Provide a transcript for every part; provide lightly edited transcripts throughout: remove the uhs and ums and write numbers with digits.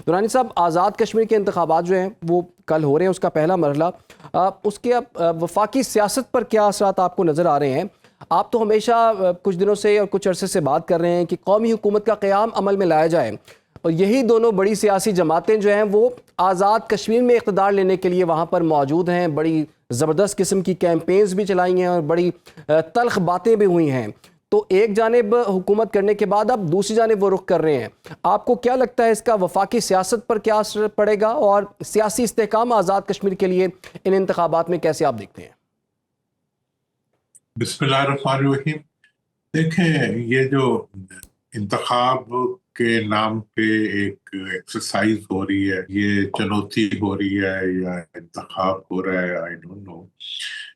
درانی صاحب، آزاد کشمیر کے انتخابات جو ہیں وہ کل ہو رہے ہیں، اس کا پہلا مرحلہ، اس کے اب وفاقی سیاست پر کیا اثرات آپ کو نظر آ رہے ہیں؟ آپ تو ہمیشہ کچھ دنوں سے اور کچھ عرصے سے بات کر رہے ہیں کہ قومی حکومت کا قیام عمل میں لایا جائے، اور یہی دونوں بڑی سیاسی جماعتیں جو ہیں وہ آزاد کشمیر میں اقتدار لینے کے لیے وہاں پر موجود ہیں، بڑی زبردست قسم کی کیمپینز بھی چلائی ہیں اور بڑی تلخ باتیں بھی ہوئی ہیں۔ تو ایک جانب حکومت کرنے کے بعد اب دوسری جانب وہ رخ کر رہے ہیں، آپ کو کیا لگتا ہے اس کا وفاقی سیاست پر کیا اثر پڑے گا، اور سیاسی استحکام آزاد کشمیر کے لیے ان انتخابات میں کیسے آپ دیکھتے ہیں؟ بسم اللہ الرحمن الرحیم۔ دیکھیں، یہ جو انتخاب کے نام پہ ایک ایکسرسائز ہو رہی ہے، یہ چنوتی ہو رہی ہے یا انتخاب ہو رہا ہے، آئی ڈونٹ نو،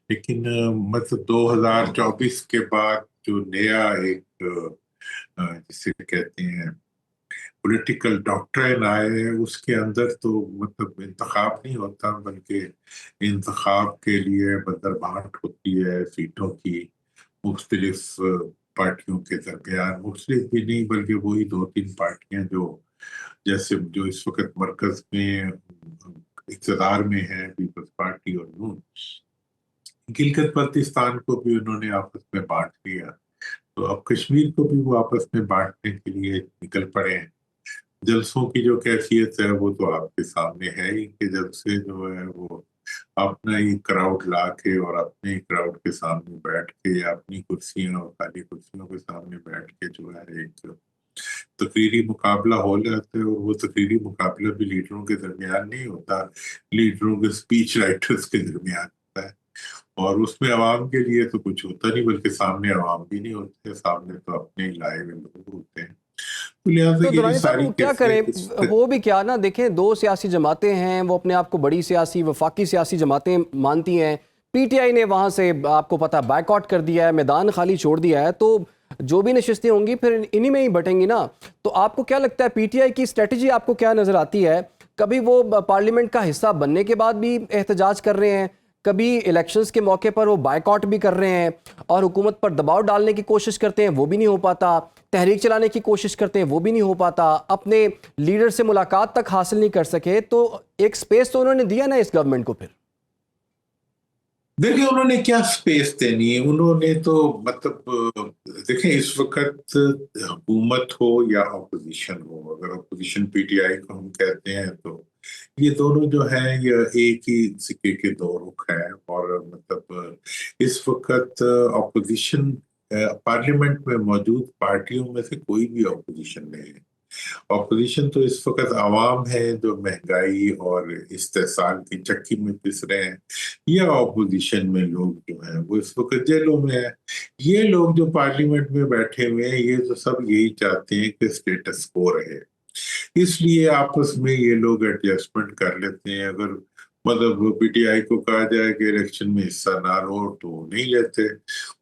لیکن مطلب 2024 کے بعد جو نیا ایک جسے کہتے ہیں پولیٹیکل ڈاکٹرین آئے ہے، اس کے اندر تو مطلب انتخاب نہیں ہوتا، بلکہ انتخاب کے لیے بدر بانٹ ہوتی ہے سیٹوں کی مختلف پارٹیوں کے درمیان، مختلف بھی نہیں بلکہ وہی 2-3 پارٹیاں جو جیسے جو اس وقت مرکز میں اقتدار میں ہے، پیپلز پارٹی اور نون، گلگت بلتستان کو بھی انہوں نے آپس میں بانٹ لیا، تو اب کشمیر کو بھی وہ آپس میں بانٹنے کے لیے نکل پڑے ہیں۔ جلسوں کی جو کیفیت ہے وہ تو آپ کے سامنے ہے ہی، کہ جلسے جو ہے وہ اپنا ہی کراؤڈ لا کے اور اپنے ہی کراؤڈ کے سامنے بیٹھ کے یا اپنی کرسیاں اور خالی کرسیوں کے سامنے بیٹھ کے جو ہے ایک تقریری مقابلہ ہو جاتا ہے، اور وہ تقریری مقابلہ بھی لیڈروں کے درمیان نہیں ہوتا، لیڈروں کے اسپیچ رائٹرز کے درمیان ہوتا ہے، اور اس میں عوام کے لیے تو کچھ ہوتا نہیں، بلکہ سامنے عوام بھی نہیں ہوتے، سامنے تو اپنے ہی لائے ہوئے لوگ ہوتے ہیں۔ تو درانی صاحب وہ کیا کریں، ہو بھی کیا نا، دیکھیں دو سیاسی جماعتیں ہیں، وہ اپنے آپ کو بڑی سیاسی وفاقی سیاسی جماعتیں مانتی ہیں، پی ٹی آئی نے وہاں سے آپ کو پتہ بائیک آؤٹ کر دیا ہے، میدان خالی چھوڑ دیا ہے، تو جو بھی نشستیں ہوں گی پھر انہی میں ہی بٹیں گی نا۔ تو آپ کو کیا لگتا ہے پی ٹی آئی کی اسٹریٹجی آپ کو کیا نظر آتی ہے؟ کبھی وہ پارلیمنٹ کا حصہ بننے کے بعد بھی احتجاج کر رہے ہیں، کبھی الیکشنز کے موقع پر وہ بائیک آؤٹ بھی کر رہے ہیں اور حکومت پر دباؤ ڈالنے کی کوشش کرتے ہیں، وہ بھی نہیں ہو پاتا، تحریک چلانے کی کوشش کرتے ہیں، وہ بھی نہیں ہو پاتا، اپنے لیڈر سے ملاقات تک حاصل نہیں کر سکے، تو ایک سپیس تو انہوں نے دیا نا اس گورنمنٹ کو۔ پھر دیکھیں انہوں نے کیا سپیس دینی ہے، انہوں نے تو مطلب دیکھیں اس وقت حکومت ہو یا اپوزیشن ہو، اگر اپوزیشن پی ٹی آئی کو ہم کہتے ہیں تو یہ دونوں جو ہیں یہ ایک ہی سکے کے دو رخ ہیں، اور مطلب اس وقت اپوزیشن پارلیمنٹ میں موجود پارٹیوں میں سے کوئی بھی اپوزیشن نہیں ہے۔ اپوزیشن تو اس وقت عوام ہے جو مہنگائی اور استحصال کی چکی میں پس رہے ہیں، یا اپوزیشن میں لوگ جو ہیں وہ اس وقت جیلوں میں ہیں۔ یہ لوگ جو پارلیمنٹ میں بیٹھے ہوئے ہیں یہ تو سب یہی چاہتے ہیں کہ اسٹیٹس کو رہے، اس لیے آپس میں یہ لوگ ایڈجسٹمنٹ کر لیتے ہیں۔ اگر مطلب پی ٹی آئی کو کہا جائے کہ الیکشن میں حصہ نہ لو تو وہ نہیں لیتے،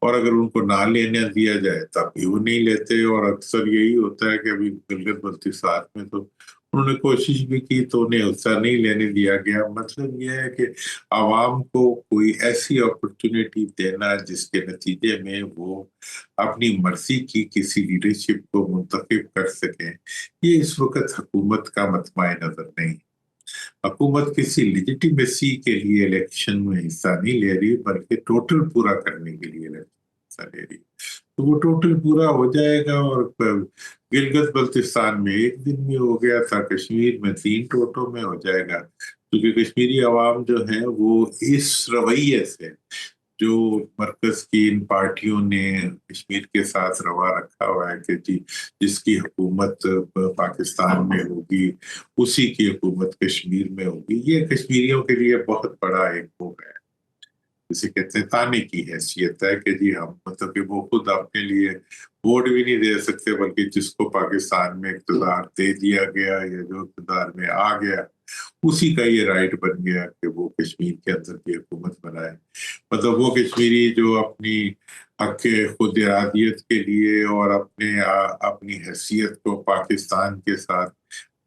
اور اگر ان کو نہ لینے دیا جائے تب بھی وہ نہیں لیتے، اور اکثر یہی ہوتا ہے کہ ابھی گلگت بلتستان میں تو انہوں نے کوشش بھی کی تو انہیں حصہ نہیں لینے دیا گیا۔ مطلب یہ ہے کہ عوام کو کوئی ایسی اپرچونٹی دینا جس کے نتیجے میں وہ اپنی مرضی کی کسی لیڈرشپ کو منتخب کر سکیں، یہ اس وقت حکومت کا مطمع نظر نہیں۔ حکومت کسی لیجیٹیمیسی کے لیے الیکشن میں حصہ نہیں لے رہی، بلکہ ٹوٹل پورا کرنے کے لیے حصہ لے رہی، تو وہ ٹوٹل پورا ہو جائے گا، اور گلگت بلتستان میں ایک دن میں ہو گیا تھا، کشمیر میں 3 ٹوٹوں میں ہو جائے گا، کیونکہ کشمیری عوام جو ہیں وہ اس رویے سے جو مرکز کی ان پارٹیوں نے کشمیر کے ساتھ روا رکھا ہوا ہے کہ جی جس کی حکومت پاکستان میں ہوگی اسی کی حکومت کشمیر میں ہوگی، یہ کشمیریوں کے لیے بہت بڑا ایک وہ ہے، جسے کہتے ہیں تانے کی حیثیت ہے کہ جی ہم مطلب کہ وہ خود اپنے لیے ووٹ بھی نہیں دے سکتے، بلکہ جس کو پاکستان میں اقتدار دے دیا گیا یا جو اقتدار میں آ گیا اسی کا یہ رائٹ بن گیا کہ وہ کشمیر کے اندر کی حکومت بنائے۔ مطلب وہ کشمیری جو اپنی حق خود ارادیت کے لیے اور اپنی حیثیت کو پاکستان کے ساتھ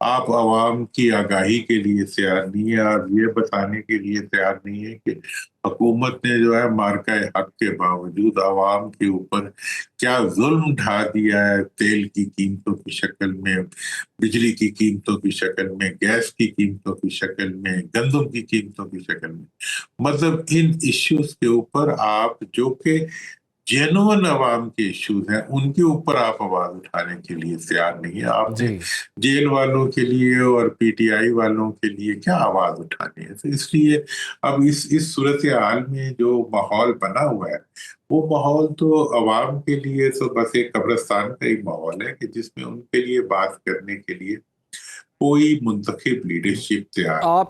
آپ عوام کی آگاہی کے لیے تیار نہیں ہے، اور یہ بتانے کے لیے تیار نہیں ہے کہ حکومت نے جو ہے مارکہ حق کے باوجود عوام کے اوپر کیا ظلم ڈھا دیا ہے، تیل کی قیمتوں کی شکل میں، بجلی کی قیمتوں کی شکل میں، گیس کی قیمتوں کی شکل میں، گندم کی قیمتوں کی شکل میں۔ مطلب ان ایشوز کے اوپر آپ جو کہ جینون عوام کے ایشوز ہیں ان کے اوپر آپ آواز اٹھانے کے لیے تیار نہیں ہے۔ آپ نے جی جیل والوں کے لیے اور پی ٹی آئی والوں کے لیے کیا آواز اٹھانی ہے؟ تو اس لیے اب اس صورتحال میں جو ماحول بنا ہوا ہے وہ ماحول تو عوام کے لیے تو بس ایک قبرستان کا ہی ماحول ہے، کہ جس میں ان کے لیے بات کرنے کے لیے کوئی منتخب لیڈرشپ تیار آپ